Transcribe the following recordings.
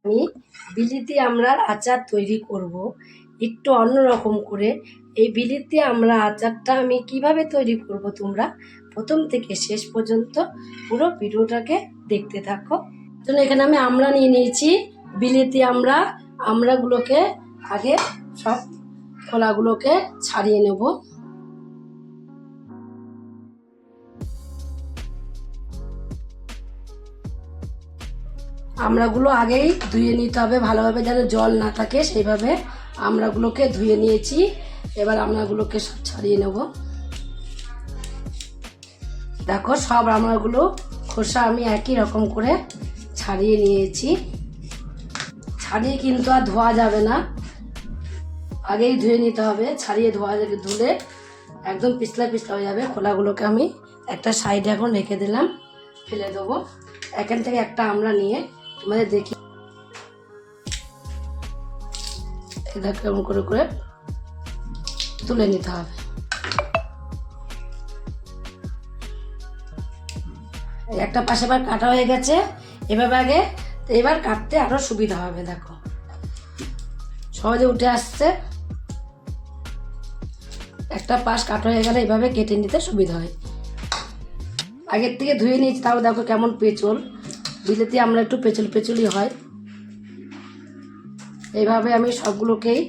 আমি বিলিতি আমড়ার আচার তৈরি করব একটু অন্যরকম করে। এই বিলিতি আমড়া আচারটা আমি কিভাবে তৈরি করব, তোমরা প্রথম থেকে শেষ পর্যন্ত পুরো ভিডিওটাকে দেখতে থাকো। জন্য এখানে আমি আমড়া নিয়ে নিয়েছি, বিলিতি আমড়াগুলোকে আগে সব খোলাগুলোকে ছাড়িয়ে নেব। আমড়াগুলো আগেই ধুয়ে নিতে হবে ভালোভাবে, যেন জল না থাকে সেইভাবে আমড়াগুলোকে ধুয়ে নিয়েছি। এবার আমড়াগুলোকে সব ছাড়িয়ে নেব। দেখো সব আমড়াগুলো খোসা আমি একই রকম করে ছাড়িয়ে নিয়েছি। ছাড়িয়ে কিন্তু আর ধোয়া যাবে না, আগেই ধুয়ে নিতে হবে। ছাড়িয়ে ধুলে একদম পিছলা পিছলা হয়ে যাবে। খোলাগুলোকে আমি একটা সাইডে এখন রেখে দিলাম, ফেলে দেবো। এখান থেকে একটা আমড়া নিয়ে তোমাদের দেখি, এটা কেমন করে করে তুলে নিতে হবে। একটা পাশে বার কাটা হয়ে গেছে এভাবে আগে, এবার কাটতে আরো সুবিধা হবে। দেখো সহজে উঠে আসছে। একটা পাশ কাটা হয়ে গেলে এভাবে কেটে নিতে সুবিধা হয়। আগের থেকে ধুয়ে নিয়েছি, তাও দেখো কেমন পেঁচল। বিলেতি আমরা একটু পেঁচলি হয়। এইভাবে আমি সবগুলোকেই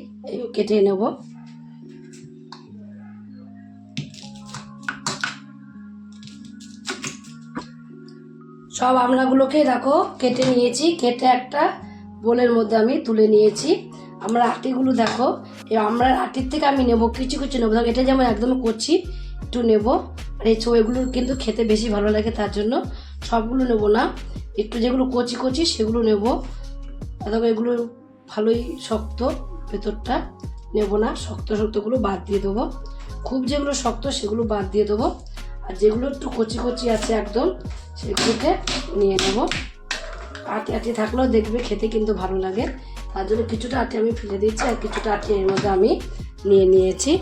কেটে নেব। সব আমড়াগুলোকেই দেখো কেটে নিয়েছি। কেটে একটা বোলের মধ্যে আমি তুলে নিয়েছি। আমরা আটিগুলো দেখো, এই আমড়ার আটির থেকে আমি নেব কিছু কিছু নেবো। দেখো এটা যেমন একদম কচি একটু নেব। আর এই এগুলো কিন্তু খেতে বেশি ভালো লাগে, তার জন্য সবগুলো নেব না, একটু যেগুলো কচি কচি সেগুলো নেব। দেখো এগুলো ভালোই শক্ত, ভেতরটা নেব না, শক্ত শক্তগুলো বাদ দিয়ে দেবো। খুব যেগুলো শক্ত সেগুলো বাদ দিয়ে দেবো, আর যেগুলো একটু কচি কচি আছে একদম সেগুলোকে নিয়ে নেব। আটি আটি থাকলেও দেখবে খেতে কিন্তু ভালো লাগে, তার জন্য কিছুটা আটি আমি ফেলে দিচ্ছি, আর কিছুটা আটি এর মধ্যে আমি নিয়ে নিয়েছি।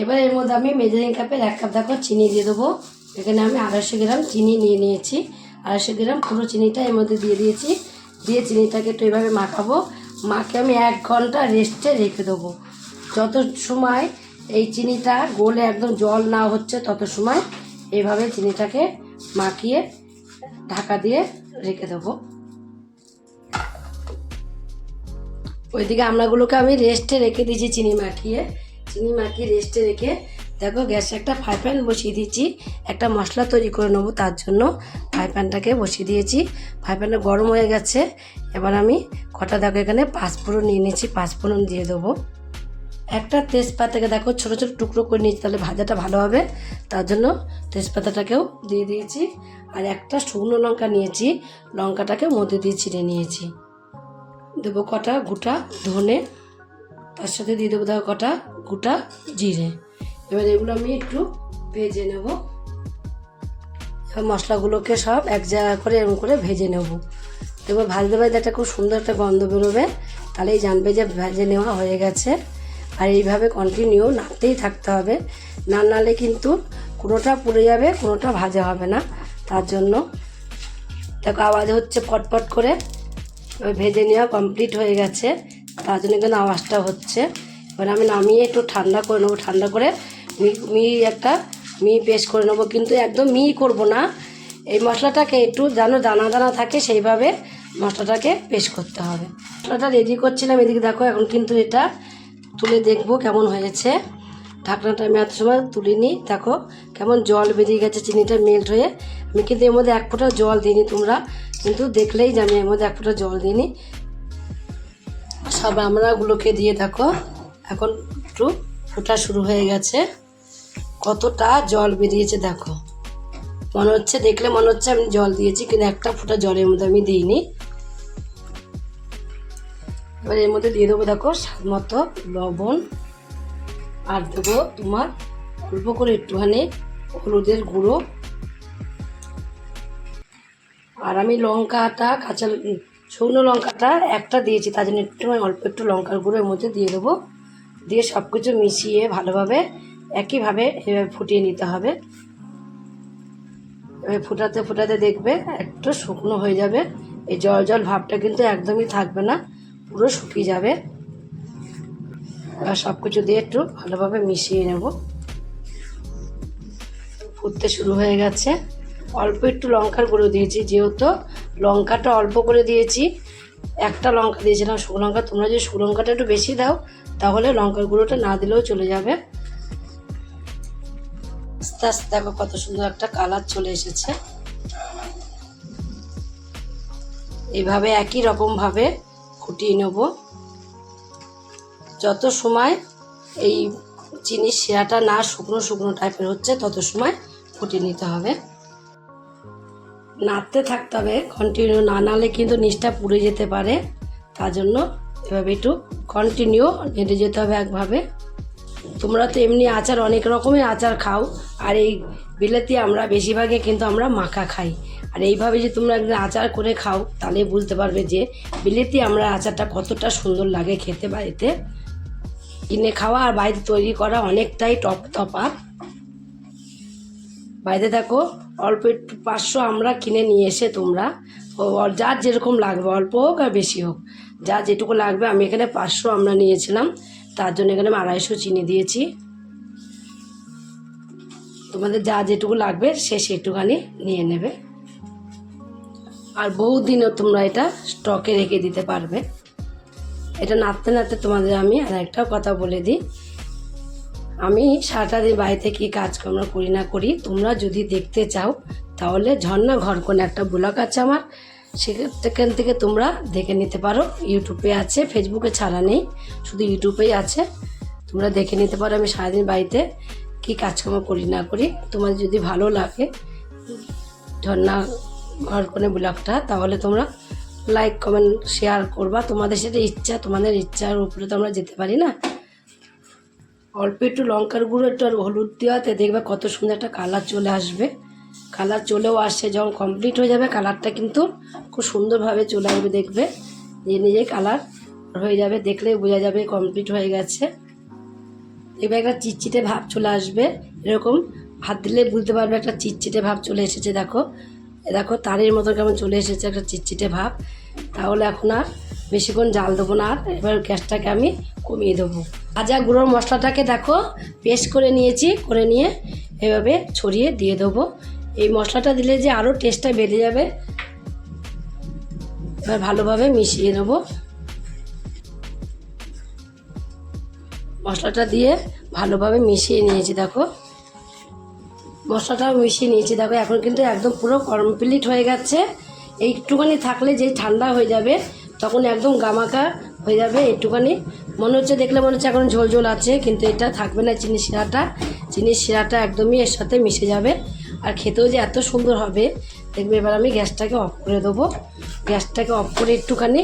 এবার এর মধ্যে আমি মেজারিং কাপের 1 কাপ দেখো চিনি দিয়ে দেবো। এখানে আমি 250 গ্রাম চিনি নিয়ে নিয়েছি। 250 গ্রাম পুরো চিনিটা এর মধ্যে দিয়ে দিয়েছি। দিয়ে চিনিটাকে একটু এভাবে মাখাবো। মাকে আমি 1 ঘন্টা রেস্টে রেখে দেবো। যত সময় এই চিনিটা গলে একদম জল না হচ্ছে তত সময় এইভাবে চিনিটাকে মাখিয়ে ঢাকা দিয়ে রেখে দেবো। ওইদিকে আমড়াগুলোকে আমি রেস্টে রেখে দিয়েছি চিনি মাখিয়ে রেস্টে রেখে। দেখো গ্যাসে একটা ফ্রাই প্যান বসিয়ে দিয়েছি, একটা মশলা তৈরি করে নেবো, তার জন্য ফ্রাই প্যানটাকে বসিয়ে দিয়েছি। ফ্রাই প্যানটা গরম হয়ে গেছে। এবার আমি কটা দেখো এখানে পাঁচফোড়ন নিয়ে নিয়েছি, পাঁচফোড়ন দিয়ে দেবো। একটা তেজপাতাকে দেখো ছোটো ছোটো টুকরো করে নিয়েছি, তাহলে ভাজাটা ভালো হবে, তার জন্য তেজপাতাটাকেও দিয়ে দিয়েছি। আর একটা শুকনো লঙ্কা নিয়েছি, লঙ্কাটাকে মধ্যে দিয়ে ছিঁড়ে নিয়েছি। দেবো কটা গোটা ধনে, তার সাথে দিয়ে দেবো দেখো কটা গোটা জিরে। এবার এগুলো আমি একটু ভেজে নেব। এবার মশলাগুলোকে সব এক জায়গা করে এরকম করে ভেজে নেব। এবার ভাজতে ভাজতে একটা খুব সুন্দর একটা গন্ধ বেরোবে, তাহলেই জানবে যে ভেজে নেওয়া হয়ে গেছে। আর এইভাবে কন্টিনিউ নাড়তেই থাকতে হবে, না নাড়লে কিন্তু কোনোটা পুড়ে যাবে, কোনোটা ভাজা হবে না। তার জন্য দেখো আওয়াজ হচ্ছে ফটফট করে। ওই ভেজে নেওয়া কমপ্লিট হয়ে গেছে, তার জন্য কিন্তু আওয়াজটা হচ্ছে। এবার আমি নামিয়ে একটু ঠান্ডা করে নেবো। ঠান্ডা করে একটা পেস্ট করে নেবো, কিন্তু একদম করব না। এই মশলাটাকে একটু যেন দানা দানা থাকে সেইভাবে মশলাটাকে পেস্ট করতে হবে। মশলাটা রেডি করছিলাম, এদিকে দেখো এখন কিন্তু এটা তুলে দেখবো কেমন হয়েছে। ঢাকনাটা আমি এত সময় তুলিনি, দেখো কেমন জল বেরিয়ে গেছে, চিনিটা মেল্ট হয়ে। আমি কিন্তু এর মধ্যে 1 ফোঁটা জল দিইনি, তোমরা কিন্তু দেখলেই যে আমি এর মধ্যে 1 ফোঁটা জল দিইনি। সব আমড়াগুলোকে দিয়ে দেখো এখন একটু ফোটা শুরু হয়ে গেছে, কতটা জল বেরিয়েছে দেখো। মনে হচ্ছে, দেখলে মনে হচ্ছে আমি জল দিয়েছি, কিন্তু 1টা ফোঁটা জলের মধ্যে আমি দিইনি। এবার এর মধ্যে দিয়ে দেবো দেখো স্বাদ মতো লবণ, আর দেবো তোমার অল্প করে একটুখানি হলুদের গুঁড়ো। আর আমি লঙ্কাটা শুকনো লঙ্কাটা একটা দিয়েছি, তার জন্য একটু অল্প একটু লঙ্কার গুঁড়ো এর মধ্যে দিয়ে দেবো। দিয়ে সব কিছু মিশিয়ে ভালোভাবে একইভাবে এভাবে ফুটিয়ে নিতে হবে। এবার ফোটাতে ফোটাতে দেখবে একটু শুকনো হয়ে যাবে, এই জল জল ভাবটা কিন্তু একদমই থাকবে না, পুরো শুকিয়ে যাবে। আর সব কিছু দিয়ে একটু ভালোভাবে মিশিয়ে নেব। ফুটতে শুরু হয়ে গেছে। অল্প একটু লঙ্কার গুঁড়ো দিয়েছি, যেহেতু লঙ্কাটা অল্প করে দিয়েছি, একটা লঙ্কা দিয়েছিলাম শুকনো লঙ্কা। তোমরা যদি শুকনো লঙ্কাটা একটু বেশি দাও তাহলে লঙ্কার গুঁড়োটা না দিলেও চলে যাবে। আস্তে আস্তে দেখো কত সুন্দর একটা কালার চলে এসেছে। এইভাবে একই রকমভাবে ফুটিয়ে নেব। যত সময় এই চিনির শিরাটা না শুকনো শুকনো টাইপের হচ্ছে তত সময় ফুটিয়ে নিতে হবে। নাড়তে থাকতে হবে কন্টিনিউ, না নাড়লে কিন্তু নিচটা পুড়ে যেতে পারে। তার জন্য এভাবে একটু কন্টিনিউ নেড়ে যেতে হবে একভাবে। তোমরা তো এমনি আচার অনেক রকমের আচার খাও, আর এই বিলেতি আমরা বেশিরভাগে কিন্তু আমরা মাখা খাই। আর এইভাবে যে তোমরা একদিন আচার করে খাও তাহলে বুঝতে পারবে যে বিলেতি আমরা আচারটা কতটা সুন্দর লাগে খেতে। বাড়িতে কিনে খাওয়া আর বাড়িতে তৈরি করা অনেকটাই তফাৎ। বাড়িতে দেখো অল্প একটু 500 আমরা কিনে নিয়ে এসে তোমরা যার যেরকম লাগবে, অল্প হোক আর বেশি হোক, যা যেটুকু লাগবে। আমি এখানে 500 আমরা নিয়েছিলাম, তার জন্য এখানে আমি 250 চিনি দিয়েছি। তোমাদের যা যেটুকু লাগবে সে সেটুখানি নিয়ে নেবে। আর বহুদিনও তোমরা এটা স্টকে রেখে দিতে পারবে। এটা নাড়তে নাড়তে তোমাদের আমি আর একটা কথা বলে দিই, আমি সারাটা দিন বাড়িতে কী কাজকর্ম করি না করি, তোমরা যদি দেখতে চাও তাহলে ঝর্ণা ঘরকোণ একটা ব্লগ আছে আমার, সেখান থেকে তোমরা দেখে নিতে পারো। ইউটিউবে আছে, ফেসবুকে ছাড়া নেই, শুধু ইউটিউবেই আছে, তোমরা দেখে নিতে পারো আমি সারাদিন বাড়িতে কী কাজকর্ম করি না করি। তোমাদের যদি ভালো লাগে ঝর্ণা ঘরকোণে ব্লগটা, তাহলে তোমরা লাইক কমেন্ট শেয়ার করবা। তোমাদের সেটা ইচ্ছা, তোমাদের ইচ্ছার উপরে তো আমরা যেতে পারি না। অল্প একটু লঙ্কার গুঁড়ো একটু আর হলুদ দেওয়াতে দেখবে কত সুন্দর একটা কালার চলে আসবে। কালার চলেও আসছে, যখন কমপ্লিট হয়ে যাবে কালারটা কিন্তু খুব সুন্দরভাবে চলে আসবে। দেখবে নিজেই কালার হয়ে যাবে, দেখলেই বোঝা যাবে কমপ্লিট হয়ে গেছে। দেখবে একটা চিটচিটে ভাব চলে আসবে, এরকম হাত দিলে বুঝতে পারবে একটা চিটচিটে ভাব চলে এসেছে। দেখো দেখো তারের মতো কেমন চলে এসেছে একটা চিটচিটে ভাব। তাহলে এখন আর বেশিক্ষণ জাল দেবো না, আর এবার গ্যাসটাকে আমি কমিয়ে দেবো। ভাজা গুঁড়োর মশলাটাকে দেখো পেস্ট করে নিয়েছি, করে নিয়ে এভাবে ছড়িয়ে দিয়ে দেবো। এই মশলাটা দিলে যে আরও টেস্টটা বেড়ে যাবে। এবার ভালোভাবে মিশিয়ে নেব। মশলাটা দিয়ে ভালোভাবে মিশিয়ে নিয়েছি, দেখো মশলাটাও মিশিয়ে নিয়েছি। দেখো এখন কিন্তু একদম পুরো কমপ্লিট হয়ে গেছে। একটুখানি থাকলে যেই ঠান্ডা হয়ে যাবে তখন একদম গামাকা হয়ে যাবে। একটুখানি মনে হচ্ছে, দেখলে মনে হচ্ছে এখন ঝোল ঝোল আছে, কিন্তু এটা থাকবে না। চিনির শিরাটা একদমই এর সাথে মিশে যাবে, আর খেতেও যে এত সুন্দর হবে দেখবে। এবার আমি গ্যাসটাকে অফ করে দেবো। গ্যাসটাকে অফ করে একটুখানি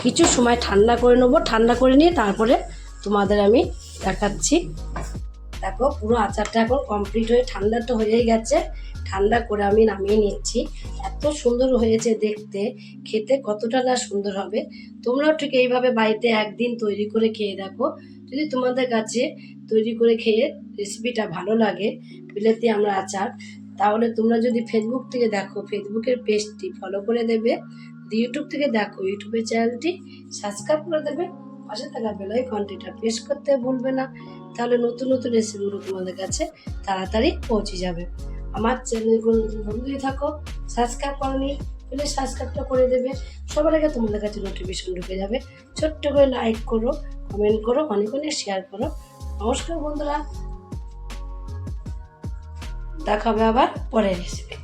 কিছু সময় ঠান্ডা করে নেবো। ঠান্ডা করে নিয়ে তারপরে তোমাদের আমি দেখাচ্ছি। দেখো পুরো আচারটা এখন কমপ্লিট হয়ে ঠান্ডা তো হয়েই গেছে। ঠান্ডা করে আমি নামিয়ে নিচ্ছি। এত সুন্দর হয়েছে দেখতে, খেতে কতটা না সুন্দর হবে। তোমরাও ঠিক এইভাবে বাড়িতে একদিন তৈরি করে খেয়ে দেখো। যদি তোমাদের কাছে তৈরি করে খেয়ে রেসিপিটা ভালো লাগে বিলেতি আমরা আচার, তাহলে তোমরা যদি ফেসবুক থেকে দেখো ফেসবুকের পেজটি ফলো করে দেবে, ইউটিউব থেকে দেখো ইউটিউবের চ্যানেলটি সাবস্ক্রাইব করে দেবে, পাশে থাকা বেল আইকনটিটা প্রেস করতে ভুলবে না। তাহলে নতুন নতুন রেসিপিগুলো তোমাদের কাছে তাড়াতাড়ি পৌঁছে যাবে। আমার চ্যানেলগুলো বন্ধুই থাকো, সাবস্ক্রাইব করনি তাহলে সাবস্ক্রাইবটা করে দেবে, সবার আগে তোমাদের কাছে নোটিফিকেশন ঢুকে যাবে। ছোট্ট করে লাইক করো, কমেন্ট করো, অনেক অনেক শেয়ার করো। নমস্কার বন্ধুরা, দেখা হবে আবার পরের রেসিপি।